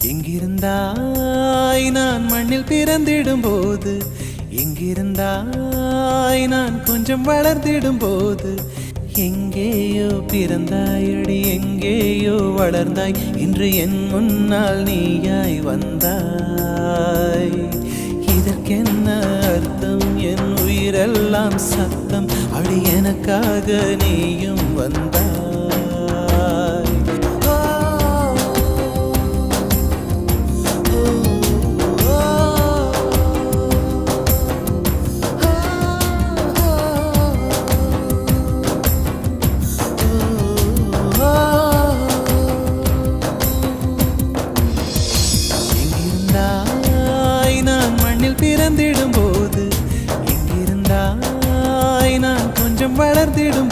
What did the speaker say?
எங்கிருந்தாய் நான் மண்ணில் பிறந்திடும் போது, எங்கிருந்தாய் நான் கொஞ்சம் வளர்ந்திடும் போது, எங்கேயோ பிறந்தாயடி எங்கேயோ வளர்ந்தாய், இன்று என் முன்னால் நீயாய் வந்தாய். இதற்கென்ன அர்த்தம்? என் உயிரெல்லாம் சத்தம், அடி எனக்காக நீயும் வந்தாய். பிறந்திடும் போது, எங்கிருந்தாய் நான் கொஞ்சம் வளர்ந்திடும்